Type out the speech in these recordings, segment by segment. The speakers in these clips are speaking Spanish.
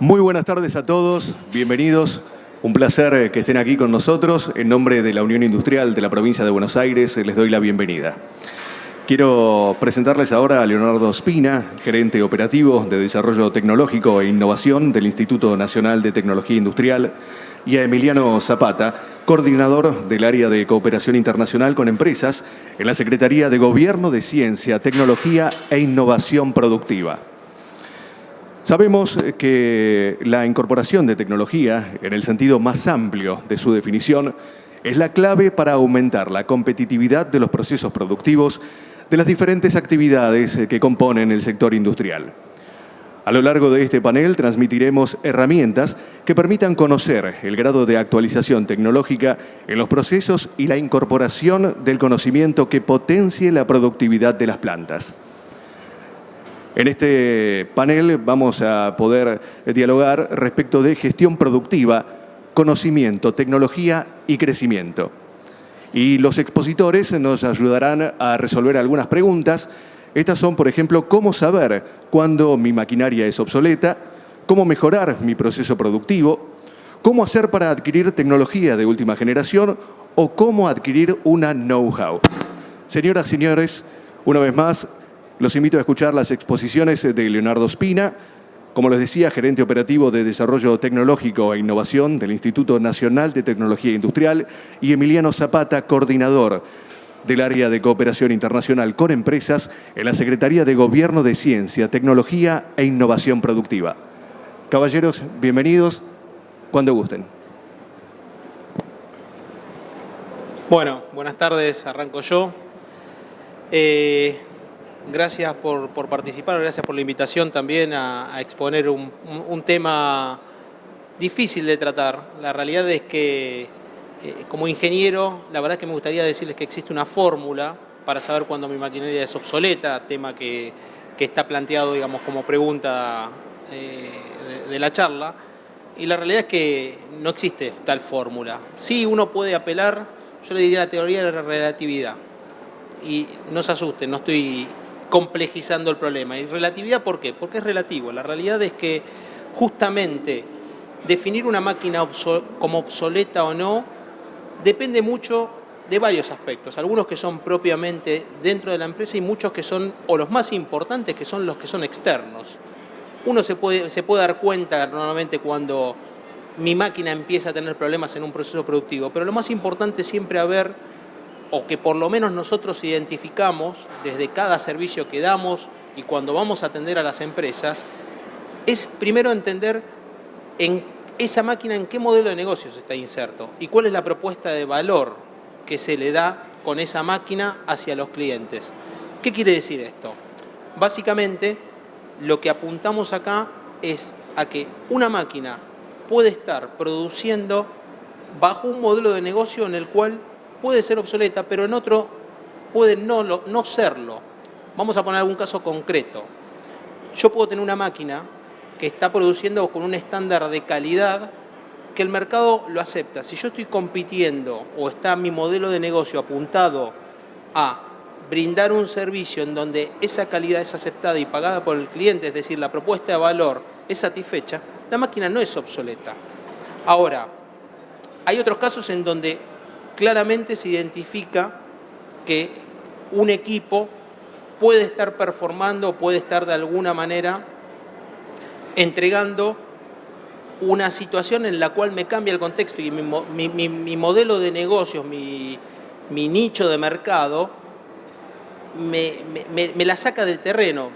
Muy buenas tardes a todos, bienvenidos. Un placer que estén aquí con nosotros. En nombre de la Unión Industrial de la Provincia de Buenos Aires, les doy la bienvenida. Quiero presentarles ahora a Leonardo Spina, gerente operativo de Desarrollo Tecnológico e Innovación del Instituto Nacional de Tecnología Industrial, y a Emiliano Zapata, coordinador del área de cooperación internacional con empresas en la Secretaría de Gobierno de Ciencia, Tecnología e Innovación Productiva. Sabemos que la incorporación de tecnología, en el sentido más amplio de su definición, es la clave para aumentar la competitividad de los procesos productivos de las diferentes actividades que componen el sector industrial. A lo largo de este panel transmitiremos herramientas que permitan conocer el grado de actualización tecnológica en los procesos y la incorporación del conocimiento que potencie la productividad de las plantas. En este panel vamos a poder dialogar respecto de gestión productiva, conocimiento, tecnología y crecimiento. Y los expositores nos ayudarán a resolver algunas preguntas. Estas son, por ejemplo, cómo saber cuándo mi maquinaria es obsoleta, cómo mejorar mi proceso productivo, cómo hacer para adquirir tecnología de última generación o cómo adquirir una know-how. Señoras y señores, una vez más, los invito a escuchar las exposiciones de Leonardo Spina, como les decía, gerente operativo de Desarrollo Tecnológico e Innovación del Instituto Nacional de Tecnología Industrial, y Emiliano Zapata, coordinador del área de cooperación internacional con empresas en la Secretaría de Gobierno de Ciencia, Tecnología e Innovación Productiva. Caballeros, bienvenidos, cuando gusten. Bueno, buenas tardes, arranco yo. Gracias por participar, gracias por la invitación también a exponer un tema difícil de tratar. La realidad es que, como ingeniero, la verdad es que me gustaría decirles que existe una fórmula para saber cuándo mi maquinaria es obsoleta, tema que está planteado, digamos, como pregunta de la charla. Y la realidad es que no existe tal fórmula. Sí, uno puede apelar, yo le diría la teoría de la relatividad. Y no se asusten, no estoy complejizando el problema. ¿Y relatividad por qué? Porque es relativo. La realidad es que justamente definir una máquina como obsoleta o no depende mucho de varios aspectos. Algunos que son propiamente dentro de la empresa y muchos que son, o los más importantes, que son los que son externos. Uno se puede dar cuenta normalmente cuando mi máquina empieza a tener problemas en un proceso productivo, pero lo más importante es siempre o que por lo menos nosotros identificamos desde cada servicio que damos y cuando vamos a atender a las empresas, es primero entender en esa máquina en qué modelo de negocios está inserto y cuál es la propuesta de valor que se le da con esa máquina hacia los clientes. ¿Qué quiere decir esto? Básicamente, lo que apuntamos acá es a que una máquina puede estar produciendo bajo un modelo de negocio en el cual puede ser obsoleta, pero en otro puede no serlo. Vamos a poner algún caso concreto. Yo puedo tener una máquina que está produciendo con un estándar de calidad que el mercado lo acepta. Si yo estoy compitiendo o está mi modelo de negocio apuntado a brindar un servicio en donde esa calidad es aceptada y pagada por el cliente, es decir, la propuesta de valor es satisfecha, la máquina no es obsoleta. Ahora, hay otros casos en donde claramente se identifica que un equipo puede estar performando, puede estar de alguna manera entregando una situación en la cual me cambia el contexto y mi modelo de negocios, mi nicho de mercado, me la saca del terreno.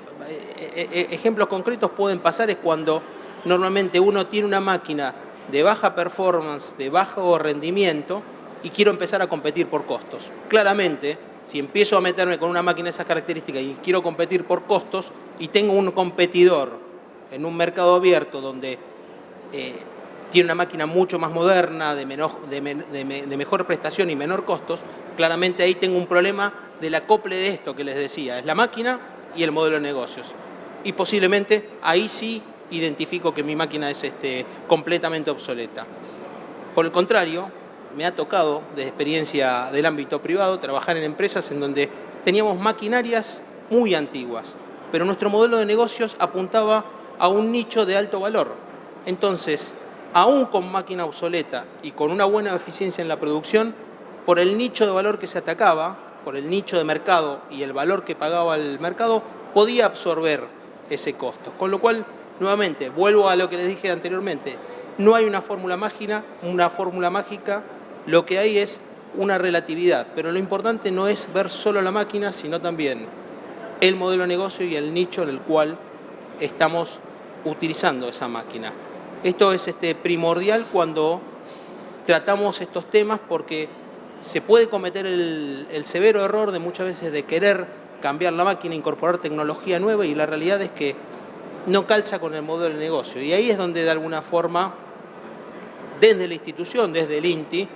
Ejemplos concretos pueden pasar es cuando normalmente uno tiene una máquina de baja performance, de bajo rendimiento, y quiero empezar a competir por costos. Claramente, si empiezo a meterme con una máquina de esas características y quiero competir por costos y tengo un competidor en un mercado abierto donde tiene una máquina mucho más moderna, de mejor prestación y menor costos, claramente ahí tengo un problema del acople de esto que les decía, es la máquina y el modelo de negocios. Y posiblemente ahí sí identifico que mi máquina es completamente obsoleta. Por el contrario, me ha tocado, desde experiencia del ámbito privado, trabajar en empresas en donde teníamos maquinarias muy antiguas, pero nuestro modelo de negocios apuntaba a un nicho de alto valor. Entonces, aún con máquina obsoleta y con una buena eficiencia en la producción, por el nicho de valor que se atacaba, por el nicho de mercado y el valor que pagaba el mercado, podía absorber ese costo. Con lo cual, nuevamente, vuelvo a lo que les dije anteriormente, no hay una fórmula mágica, lo que hay es una relatividad, pero lo importante no es ver solo la máquina, sino también el modelo de negocio y el nicho en el cual estamos utilizando esa máquina. Esto es primordial cuando tratamos estos temas, porque se puede cometer el severo error de muchas veces de querer cambiar la máquina, incorporar tecnología nueva, y la realidad es que no calza con el modelo de negocio. Y ahí es donde de alguna forma, desde la institución, desde el INTI,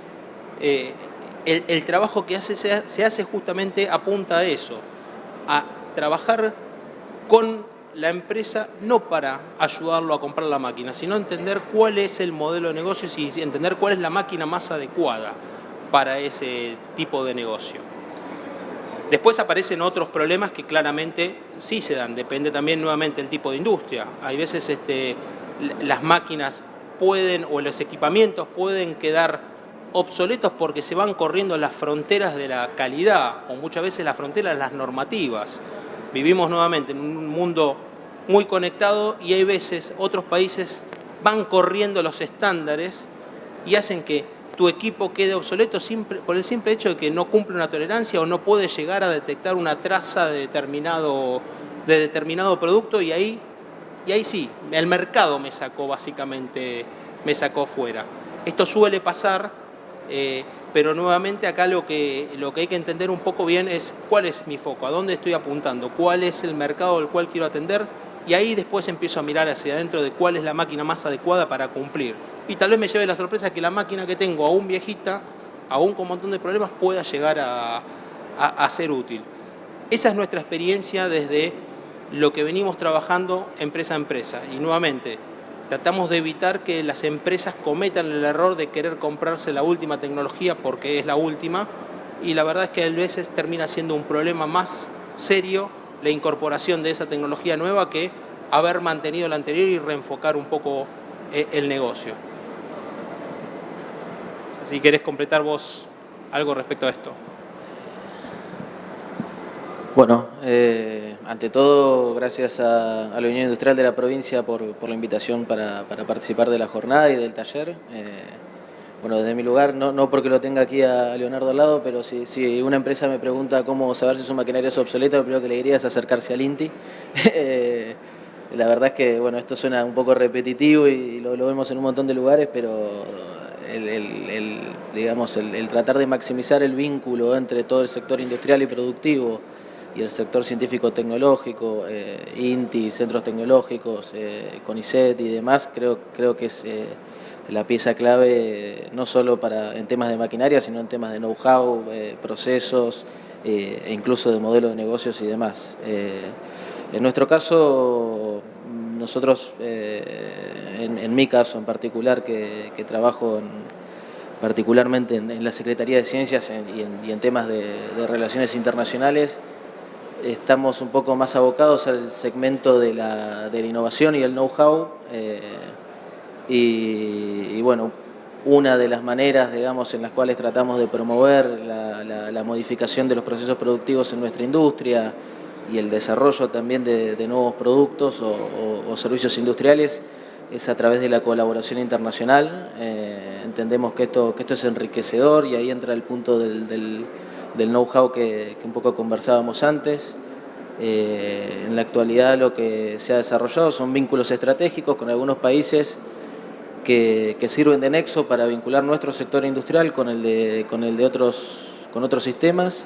el trabajo que se hace justamente apunta a eso, a trabajar con la empresa no para ayudarlo a comprar la máquina, sino entender cuál es el modelo de negocio y entender cuál es la máquina más adecuada para ese tipo de negocio. Después aparecen otros problemas que claramente sí se dan, depende también nuevamente del tipo de industria. Hay veces las máquinas pueden, o los equipamientos pueden quedar obsoletos porque se van corriendo las fronteras de la calidad, o muchas veces las fronteras de las normativas. Vivimos nuevamente en un mundo muy conectado y hay veces otros países van corriendo los estándares y hacen que tu equipo quede obsoleto por el simple hecho de que no cumple una tolerancia o no puede llegar a detectar una traza de determinado producto, y ahí sí, el mercado me sacó fuera. Esto suele pasar, pero nuevamente acá lo que hay que entender un poco bien es cuál es mi foco, a dónde estoy apuntando, cuál es el mercado al cual quiero atender, y ahí después empiezo a mirar hacia adentro de cuál es la máquina más adecuada para cumplir. Y tal vez me lleve la sorpresa que la máquina que tengo, aún viejita, aún con un montón de problemas, pueda llegar a ser útil. Esa es nuestra experiencia desde lo que venimos trabajando empresa a empresa. Y nuevamente, tratamos de evitar que las empresas cometan el error de querer comprarse la última tecnología porque es la última, y la verdad es que a veces termina siendo un problema más serio la incorporación de esa tecnología nueva que haber mantenido la anterior y reenfocar un poco el negocio. Si querés completar vos algo respecto a esto. Bueno, ante todo, gracias a la Unión Industrial de la provincia por la invitación para participar de la jornada y del taller. Bueno, desde mi lugar, no porque lo tenga aquí a Leonardo al lado, pero si una empresa me pregunta cómo saber si su maquinaria es obsoleta, lo primero que le diría es acercarse al INTI. La verdad es que bueno, esto suena un poco repetitivo y lo vemos en un montón de lugares, pero el tratar de maximizar el vínculo entre todo el sector industrial y productivo y el sector científico-tecnológico, INTI, centros tecnológicos, CONICET y demás, creo que es la pieza clave no solo en temas de maquinaria, sino en temas de know-how, procesos e incluso de modelo de negocios y demás. En nuestro caso, nosotros, en mi caso en particular, que trabajo particularmente en la Secretaría de Ciencias y en temas de relaciones internacionales, estamos un poco más abocados al segmento de la innovación y el know-how. Y bueno, una de las maneras, digamos, en las cuales tratamos de promover la modificación de los procesos productivos en nuestra industria y el desarrollo también de nuevos productos o servicios industriales es a través de la colaboración internacional. Entendemos que esto es enriquecedor, y ahí entra el punto del know-how que un poco conversábamos antes. En la actualidad lo que se ha desarrollado son vínculos estratégicos con algunos países que sirven de nexo para vincular nuestro sector industrial con otros sistemas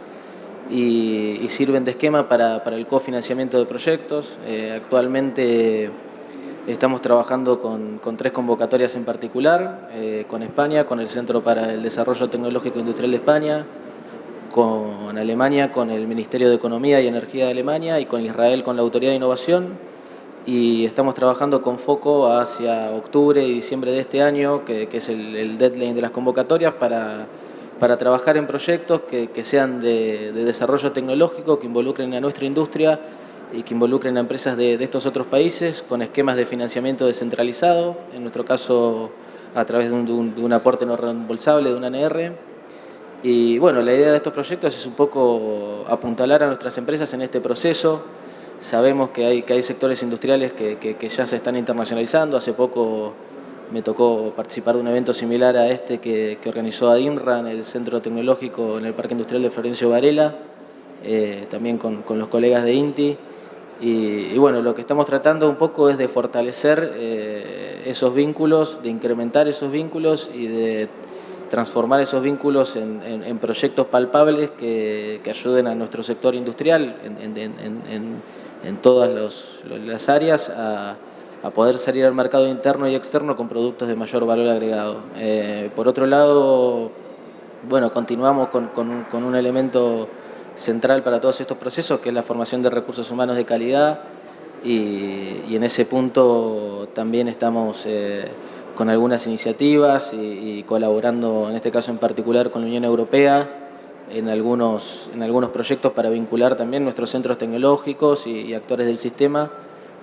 y sirven de esquema para el cofinanciamiento de proyectos. Actualmente estamos trabajando con 3 convocatorias en particular, con España, con el Centro para el Desarrollo Tecnológico Industrial de España, con Alemania, con el Ministerio de Economía y Energía de Alemania, y con Israel, con la Autoridad de Innovación. Y estamos trabajando con foco hacia octubre y diciembre de este año, que es el deadline de las convocatorias, para trabajar en proyectos que sean de desarrollo tecnológico, que involucren a nuestra industria y que involucren a empresas de estos otros países con esquemas de financiamiento descentralizado, en nuestro caso a través de un aporte no reembolsable, de un ANR. Y bueno, la idea de estos proyectos es un poco apuntalar a nuestras empresas en este proceso. Sabemos que hay sectores industriales que ya se están internacionalizando. Hace poco me tocó participar de un evento similar a este que organizó ADINRA en el Centro Tecnológico, en el Parque Industrial de Florencio Varela, también con los colegas de INTI. Y bueno, lo que estamos tratando un poco es de fortalecer esos vínculos, de incrementar esos vínculos y de transformar esos vínculos en proyectos palpables que ayuden a nuestro sector industrial en todas las áreas a poder salir al mercado interno y externo con productos de mayor valor agregado. Por otro lado, bueno, continuamos con un elemento central para todos estos procesos, que es la formación de recursos humanos de calidad, y en ese punto también estamos con algunas iniciativas y colaborando, en este caso en particular, con la Unión Europea en algunos proyectos para vincular también nuestros centros tecnológicos y actores del sistema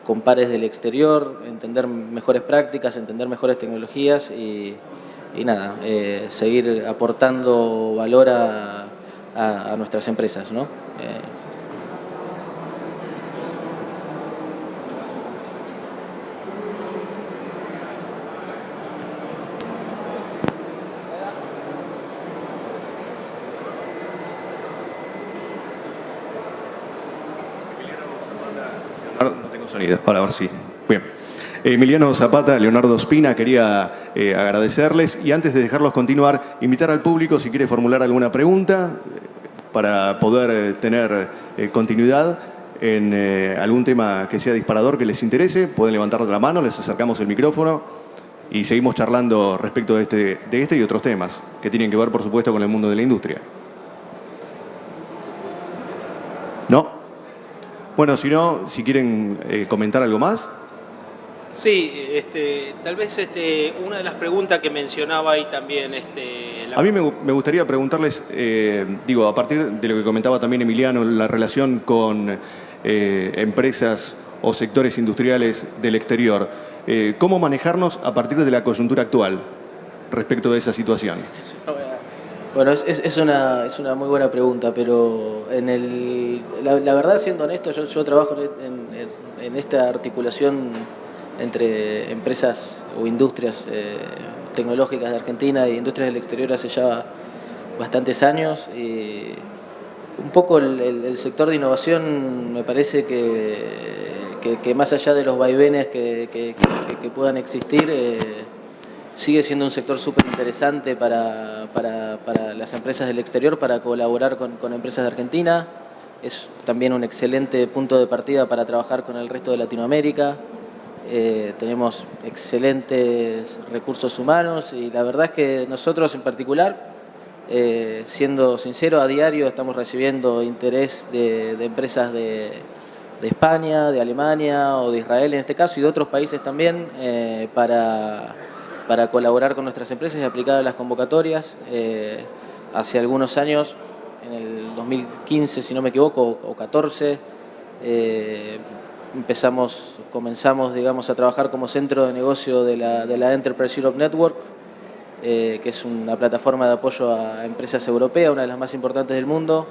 con pares del exterior, entender mejores prácticas, entender mejores tecnologías y nada, seguir aportando valor a nuestras empresas, ¿no? No tengo sonido. Ahora, a ver si. Bien. Emiliano Zapata, Leonardo Spina, quería agradecerles y antes de dejarlos continuar, invitar al público si quiere formular alguna pregunta para poder tener continuidad en algún tema que sea disparador, que les interese. Pueden levantar la mano, les acercamos el micrófono y seguimos charlando respecto de este y otros temas que tienen que ver, por supuesto, con el mundo de la industria. ¿No? Bueno, si no, si quieren comentar algo más. Sí, tal vez una de las preguntas que mencionaba ahí también... A mí me gustaría preguntarles, a partir de lo que comentaba también Emiliano, la relación con empresas o sectores industriales del exterior. ¿Cómo manejarnos a partir de la coyuntura actual respecto de esa situación? Bueno, es una muy buena pregunta, pero la verdad, siendo honesto, yo trabajo en esta articulación entre empresas o industrias tecnológicas de Argentina e industrias del exterior hace ya bastantes años. Y un poco el sector de innovación me parece que más allá de los vaivenes que puedan existir, sigue siendo un sector súper interesante para las empresas del exterior, para colaborar con empresas de Argentina. Es también un excelente punto de partida para trabajar con el resto de Latinoamérica. Tenemos excelentes recursos humanos y la verdad es que nosotros en particular, siendo sincero, a diario estamos recibiendo interés de empresas de España, de Alemania o de Israel en este caso y de otros países también para colaborar con nuestras empresas y aplicar a las convocatorias. Hace algunos años, en el 2015 si no me equivoco, o 14, comenzamos digamos, a trabajar como centro de negocio de la Enterprise Europe Network, que es una plataforma de apoyo a empresas europeas, una de las más importantes del mundo.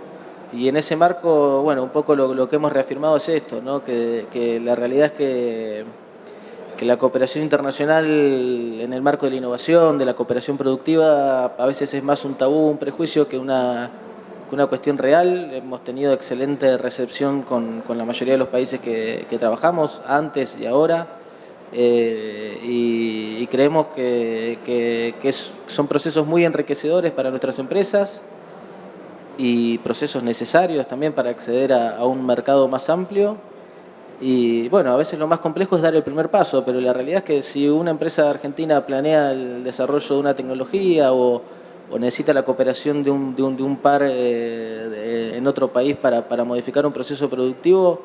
Y en ese marco, bueno, un poco lo que hemos reafirmado es esto, ¿no? Que la realidad es que la cooperación internacional en el marco de la innovación, de la cooperación productiva, a veces es más un tabú, un prejuicio que una cuestión real. Hemos tenido excelente recepción con la mayoría de los países que trabajamos antes y ahora, y creemos que son procesos muy enriquecedores para nuestras empresas y procesos necesarios también para acceder a un mercado más amplio. Y bueno, a veces lo más complejo es dar el primer paso, pero la realidad es que si una empresa argentina planea el desarrollo de una tecnología o necesita la cooperación de un par en otro país para modificar un proceso productivo,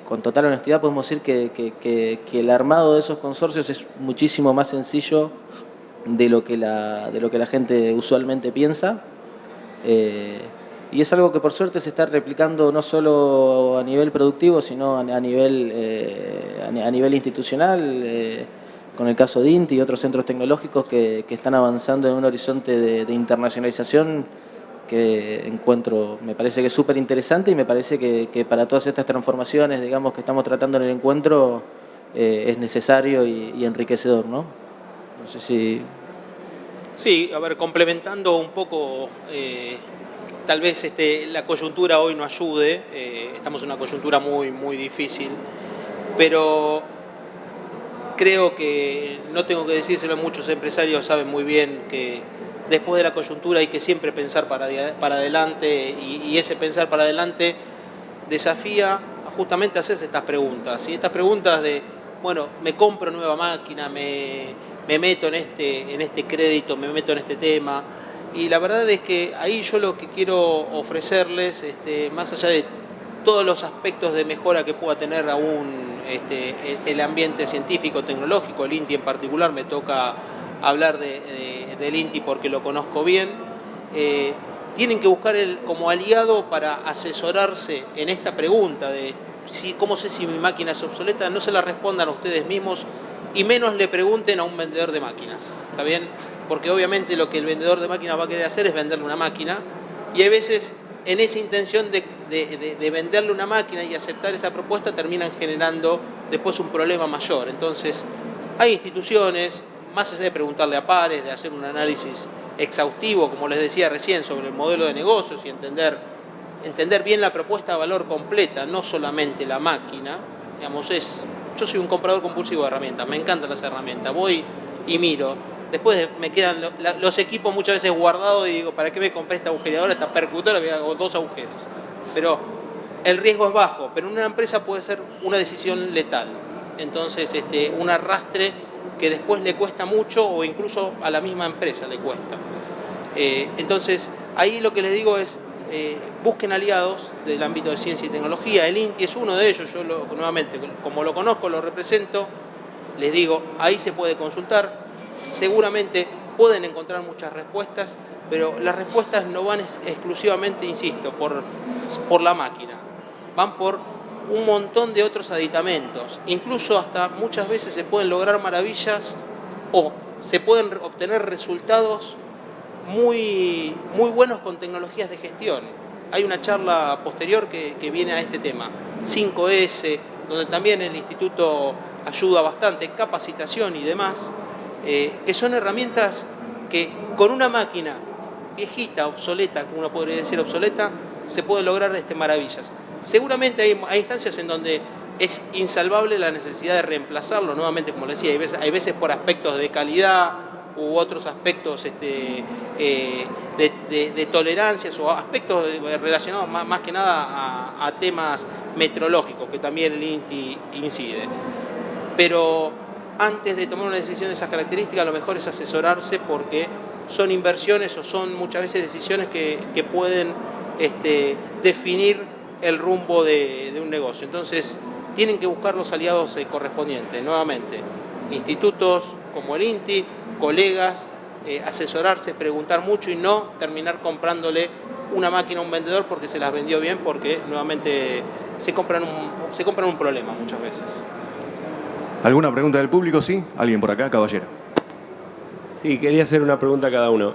con total honestidad podemos decir que el armado de esos consorcios es muchísimo más sencillo de lo que la gente usualmente piensa. Y es algo que por suerte se está replicando no solo a nivel productivo, sino a nivel institucional, con el caso de INTI y otros centros tecnológicos que están avanzando en un horizonte de internacionalización que me parece que es súper interesante, y me parece que para todas estas transformaciones, digamos, que estamos tratando en el encuentro, es necesario y enriquecedor, ¿no? No sé si... Sí, a ver, complementando un poco, tal vez la coyuntura hoy no ayude, estamos en una coyuntura muy difícil, pero creo que, no tengo que decírselo, muchos empresarios saben muy bien que después de la coyuntura hay que siempre pensar para adelante, y ese pensar para adelante desafía justamente a hacerse estas preguntas. Y estas preguntas de, bueno, me compro nueva máquina, me meto en este crédito, me meto en este tema. Y la verdad es que ahí yo lo que quiero ofrecerles, más allá de todos los aspectos de mejora que pueda tener aún el ambiente científico, tecnológico, el INTI en particular, me toca hablar del INTI porque lo conozco bien, tienen que buscar como aliado para asesorarse en esta pregunta de cómo sé si mi máquina es obsoleta. No se la respondan a ustedes mismos, y menos le pregunten a un vendedor de máquinas, ¿está bien? Porque obviamente lo que el vendedor de máquinas va a querer hacer es venderle una máquina, y hay veces en esa intención de venderle una máquina y aceptar esa propuesta terminan generando después un problema mayor. Entonces hay instituciones, más allá de preguntarle a pares, de hacer un análisis exhaustivo, como les decía recién, sobre el modelo de negocios y entender bien la propuesta de valor completa, no solamente la máquina. Digamos, yo soy un comprador compulsivo de herramientas, me encantan las herramientas, voy y miro. Después me quedan los equipos muchas veces guardados y digo, ¿para qué me compré esta agujereadora, esta percutora? Me hago 2 agujeros. Pero el riesgo es bajo, pero en una empresa puede ser una decisión letal. Entonces, un arrastre que después le cuesta mucho, o incluso a la misma empresa le cuesta. Entonces, ahí lo que les digo es, busquen aliados del ámbito de ciencia y tecnología. El INTI es uno de ellos. Yo nuevamente, como lo conozco, lo represento, les digo, ahí se puede consultar. Seguramente pueden encontrar muchas respuestas, pero las respuestas no van exclusivamente, insisto, por la máquina, van por un montón de otros aditamentos. Incluso hasta muchas veces se pueden lograr maravillas, o se pueden obtener resultados muy buenos con tecnologías de gestión. Hay una charla posterior que viene a este tema, 5S, donde también el instituto ayuda bastante, capacitación y demás, que son herramientas que con una máquina viejita, obsoleta, como uno podría decir obsoleta, se pueden lograr maravillas. Seguramente hay instancias en donde es insalvable la necesidad de reemplazarlo, nuevamente, como les decía, hay veces por aspectos de calidad u otros aspectos de tolerancias, o aspectos relacionados más que nada a temas meteorológicos, que también el INTI incide. Pero antes de tomar una decisión de esas características, lo mejor es asesorarse, porque son inversiones o son muchas veces decisiones que pueden definir el rumbo de un negocio. Entonces, tienen que buscar los aliados correspondientes, nuevamente, institutos como el INTI, colegas, asesorarse, preguntar mucho, y no terminar comprándole una máquina a un vendedor porque se las vendió bien, porque nuevamente se compran un problema muchas veces. ¿Alguna pregunta del público? Sí. ¿Alguien por acá, caballero? Sí, quería hacer una pregunta a cada uno.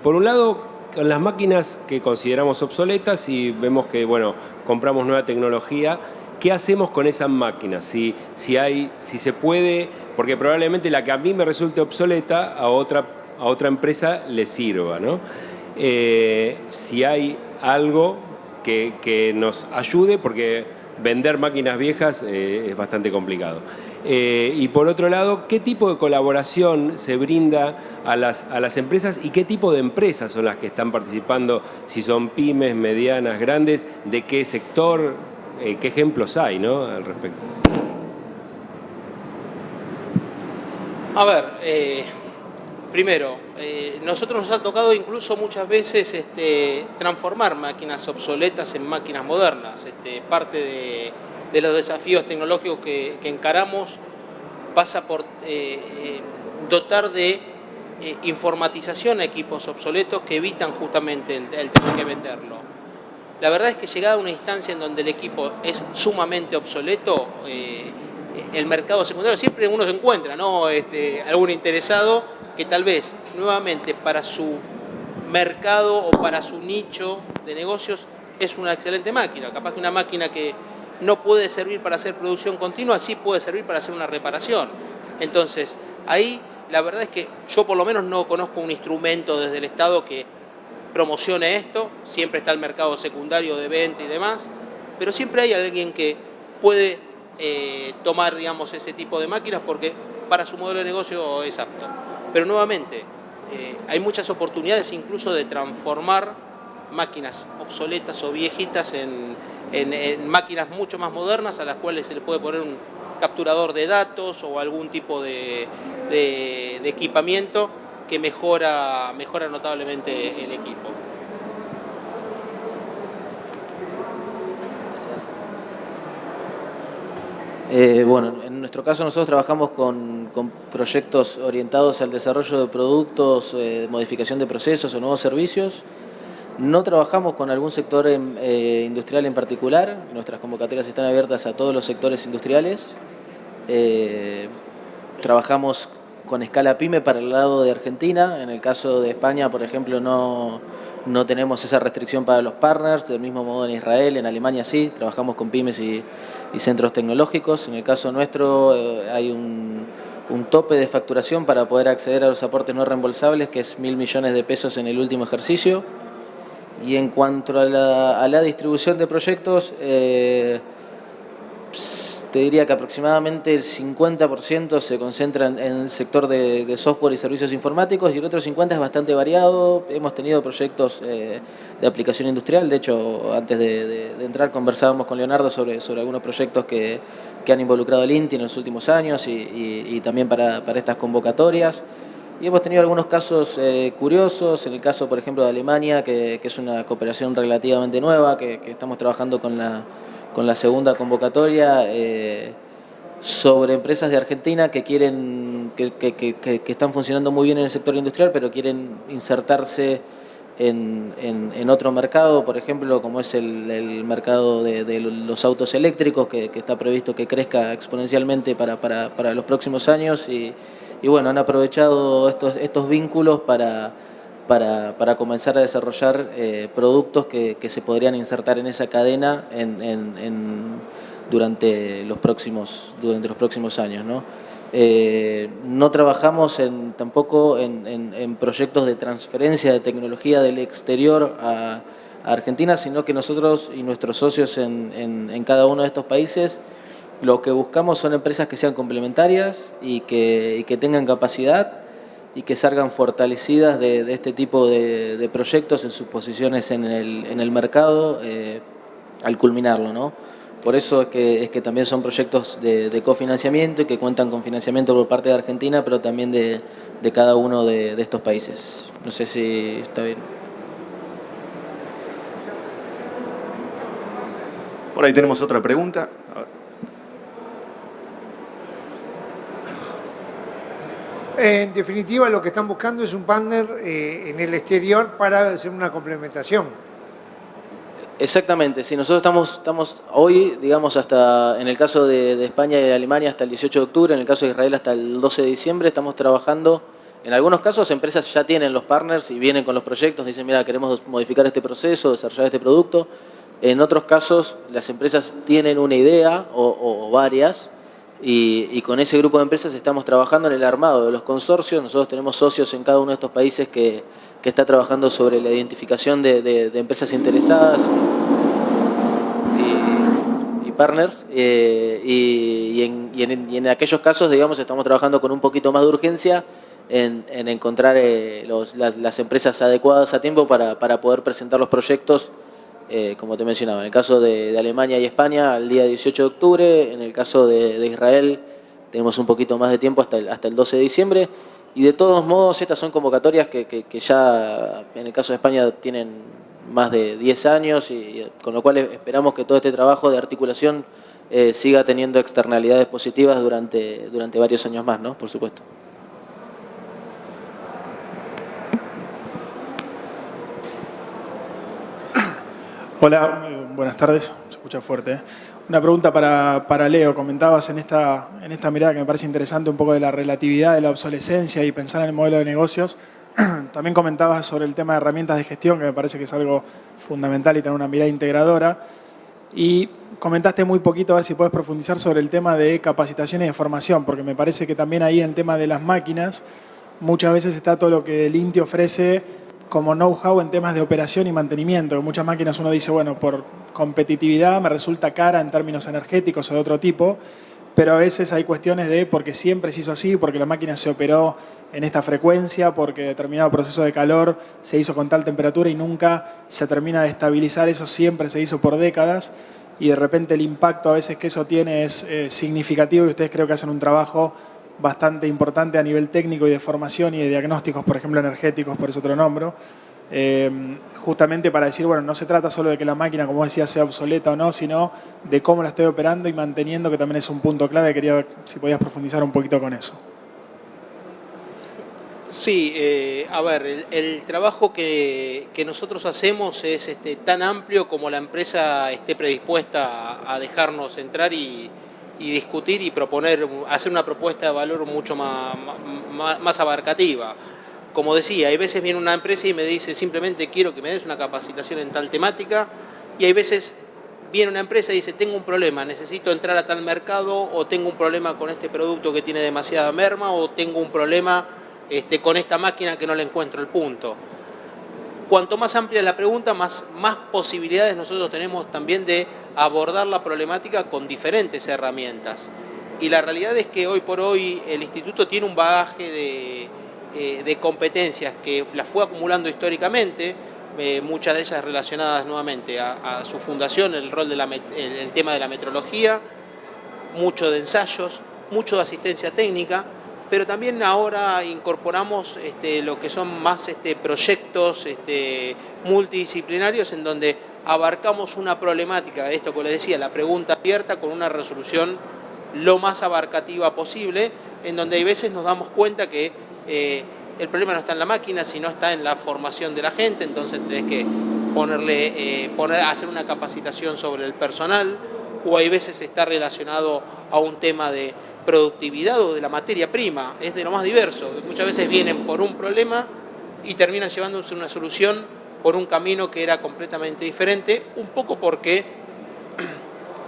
Por un lado, con las máquinas que consideramos obsoletas y vemos que, bueno, compramos nueva tecnología, ¿qué hacemos con esas máquinas? Si se puede, porque probablemente la que a mí me resulte obsoleta, a otra empresa le sirva, ¿no? Si hay algo que nos ayude, porque vender máquinas viejas es bastante complicado. Y por otro lado, ¿qué tipo de colaboración se brinda a las empresas, y qué tipo de empresas son las que están participando? Si son pymes, medianas, grandes, ¿de qué sector? ¿Qué ejemplos hay, ¿no?, al respecto? A ver, primero, nosotros nos ha tocado incluso muchas veces transformar máquinas obsoletas en máquinas modernas. Parte de los desafíos tecnológicos que encaramos pasa por dotar de informatización a equipos obsoletos que evitan justamente el tener que venderlo. La verdad es que llegada a una instancia en donde el equipo es sumamente obsoleto, el mercado secundario, siempre uno se encuentra, ¿no? Algún interesado que tal vez nuevamente para su mercado o para su nicho de negocios es una excelente máquina. Capaz que una máquina que no puede servir para hacer producción continua, sí puede servir para hacer una reparación. Entonces, ahí la verdad es que yo por lo menos no conozco un instrumento desde el Estado que promocione esto. Siempre está el mercado secundario de venta y demás, pero siempre hay alguien que puede tomar, digamos, ese tipo de máquinas porque para su modelo de negocio es apto. Pero nuevamente, hay muchas oportunidades incluso de transformar máquinas obsoletas o viejitas en máquinas mucho más modernas a las cuales se le puede poner un capturador de datos o algún tipo de equipamiento que mejora notablemente el equipo. Bueno, en nuestro caso nosotros trabajamos con proyectos orientados al desarrollo de productos, modificación de procesos o nuevos servicios. No trabajamos con algún sector industrial en particular. Nuestras convocatorias están abiertas a todos los sectores industriales. Trabajamos con escala PYME para el lado de Argentina. En el caso de España, por ejemplo, no tenemos esa restricción para los partners. Del mismo modo en Israel, en Alemania sí. Trabajamos con pymes y centros tecnológicos. En el caso nuestro hay un tope de facturación para poder acceder a los aportes no reembolsables, que es 1.000 millones de pesos en el último ejercicio. Y en cuanto a la distribución de proyectos, te diría que aproximadamente el 50% se concentra en el sector de software y servicios informáticos y el otro 50% es bastante variado. Hemos tenido proyectos de aplicación industrial. De hecho, antes de entrar conversábamos con Leonardo sobre algunos proyectos que han involucrado el INTI en los últimos años y también para estas convocatorias. Y hemos tenido algunos casos curiosos, en el caso, por ejemplo, de Alemania, que es una cooperación relativamente nueva, que estamos trabajando con la segunda convocatoria, sobre empresas de Argentina que quieren que están funcionando muy bien en el sector industrial, pero quieren insertarse en otro mercado, por ejemplo, como es el mercado de los autos eléctricos, que está previsto que crezca exponencialmente para los próximos años. Y bueno, han aprovechado estos vínculos para comenzar a desarrollar productos que se podrían insertar en esa cadena durante los próximos años, ¿no? No trabajamos tampoco en proyectos de transferencia de tecnología del exterior a Argentina, sino que nosotros y nuestros socios en cada uno de estos países lo que buscamos son empresas que sean complementarias y que tengan capacidad y que salgan fortalecidas de este tipo de proyectos en sus posiciones en el mercado al culminarlo, ¿no? Por eso es que también son proyectos de cofinanciamiento y que cuentan con financiamiento por parte de Argentina, pero también de cada uno de estos países. No sé si está bien. Por ahí tenemos otra pregunta. En definitiva, lo que están buscando es un partner en el exterior para hacer una complementación. Exactamente, sí, nosotros estamos hoy, digamos, hasta en el caso de España y de Alemania hasta el 18 de octubre, en el caso de Israel hasta el 12 de diciembre, estamos trabajando. En algunos casos empresas ya tienen los partners y vienen con los proyectos, dicen, mira, queremos modificar este proceso, desarrollar este producto. En otros casos las empresas tienen una idea o varias y con ese grupo de empresas estamos trabajando en el armado de los consorcios. Nosotros tenemos socios en cada uno de estos países que está trabajando sobre la identificación de empresas interesadas y partners. Y en aquellos casos, digamos, estamos trabajando con un poquito más de urgencia en encontrar las empresas adecuadas a tiempo para poder presentar los proyectos, como te mencionaba. En el caso de Alemania y España, al día 18 de octubre. En el caso de Israel, tenemos un poquito más de tiempo hasta el 12 de diciembre. Y de todos modos, estas son convocatorias que ya, en el caso de España, tienen más de 10 años, y con lo cual esperamos que todo este trabajo de articulación siga teniendo externalidades positivas durante varios años más, ¿no? Por supuesto. Hola, buenas tardes. Se escucha fuerte. Una pregunta para Leo. Comentabas en esta mirada que me parece interesante un poco de la relatividad de la obsolescencia y pensar en el modelo de negocios. También comentabas sobre el tema de herramientas de gestión, que me parece que es algo fundamental y tener una mirada integradora. Y comentaste muy poquito, a ver si puedes profundizar sobre el tema de capacitación y de formación, porque me parece que también ahí en el tema de las máquinas muchas veces está todo lo que el INTI ofrece como know-how en temas de operación y mantenimiento. En muchas máquinas uno dice, bueno, por competitividad me resulta cara en términos energéticos o de otro tipo, pero a veces hay cuestiones de porque siempre se hizo así, porque la máquina se operó en esta frecuencia, porque determinado proceso de calor se hizo con tal temperatura y nunca se termina de estabilizar, eso siempre se hizo por décadas y de repente el impacto a veces que eso tiene es significativo y ustedes creo que hacen un trabajo bastante importante a nivel técnico y de formación y de diagnósticos, por ejemplo, energéticos, por eso te lo nombro, justamente para decir, bueno, no se trata solo de que la máquina, como decía, sea obsoleta o no, sino de cómo la estoy operando y manteniendo, que también es un punto clave. Quería ver si podías profundizar un poquito con eso. Sí, a ver, el trabajo que nosotros hacemos es tan amplio como la empresa esté predispuesta a dejarnos entrar y discutir y proponer, hacer una propuesta de valor mucho más abarcativa. Como decía, hay veces viene una empresa y me dice simplemente quiero que me des una capacitación en tal temática, y hay veces viene una empresa y dice tengo un problema, necesito entrar a tal mercado, o tengo un problema con este producto que tiene demasiada merma, o tengo un problema con esta máquina que no le encuentro el punto. Cuanto más amplia es la pregunta, más posibilidades nosotros tenemos también de abordar la problemática con diferentes herramientas. Y la realidad es que hoy por hoy el instituto tiene un bagaje de competencias que las fue acumulando históricamente, muchas de ellas relacionadas nuevamente a su fundación, el rol el tema de la metrología, mucho de ensayos, mucho de asistencia técnica, pero también ahora incorporamos lo que son más proyectos multidisciplinarios en donde abarcamos una problemática, esto que les decía, la pregunta abierta con una resolución lo más abarcativa posible, en donde hay veces nos damos cuenta que el problema no está en la máquina, sino está en la formación de la gente, entonces tenés que hacer una capacitación sobre el personal, o hay veces está relacionado a un tema de productividad o de la materia prima, es de lo más diverso. Muchas veces vienen por un problema y terminan llevándose una solución por un camino que era completamente diferente, un poco porque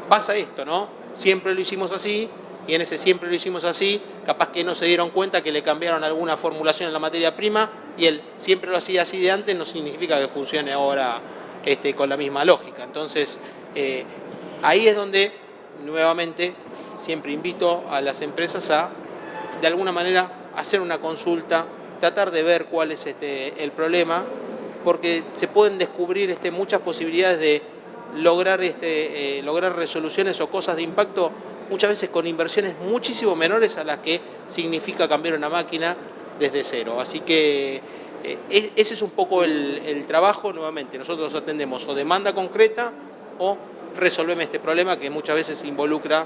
pasa esto, ¿no? Siempre lo hicimos así, y en ese siempre lo hicimos así, capaz que no se dieron cuenta que le cambiaron alguna formulación en la materia prima, y él siempre lo hacía así de antes, no significa que funcione ahora con la misma lógica. Entonces, ahí es donde, nuevamente, siempre invito a las empresas a, de alguna manera, hacer una consulta, tratar de ver cuál es el problema, porque se pueden descubrir muchas posibilidades de lograr resoluciones o cosas de impacto, muchas veces con inversiones muchísimo menores a las que significa cambiar una máquina desde cero. Así que ese es un poco el trabajo. Nuevamente, nosotros atendemos o demanda concreta o resolvemos este problema que muchas veces involucra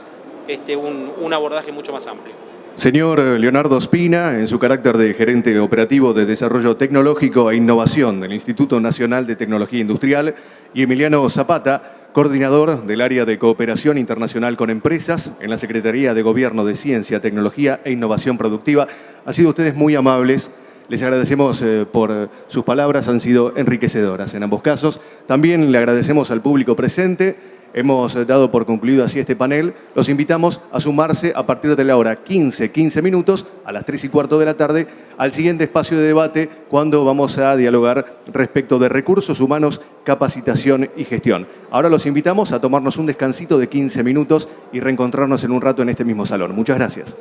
un abordaje mucho más amplio. Señor Leonardo Spina, en su carácter de gerente operativo de Desarrollo Tecnológico e Innovación del Instituto Nacional de Tecnología Industrial, y Emiliano Zapata, coordinador del área de cooperación internacional con empresas en la Secretaría de Gobierno de Ciencia, Tecnología e Innovación Productiva. Han sido ustedes muy amables. Les agradecemos por sus palabras, han sido enriquecedoras en ambos casos. También le agradecemos al público presente. Hemos dado por concluido así este panel. Los invitamos a sumarse a partir de la hora 15 minutos, a las 3:15 de la tarde, al siguiente espacio de debate, cuando vamos a dialogar respecto de recursos humanos, capacitación y gestión. Ahora los invitamos a tomarnos un descansito de 15 minutos y reencontrarnos en un rato en este mismo salón. Muchas gracias.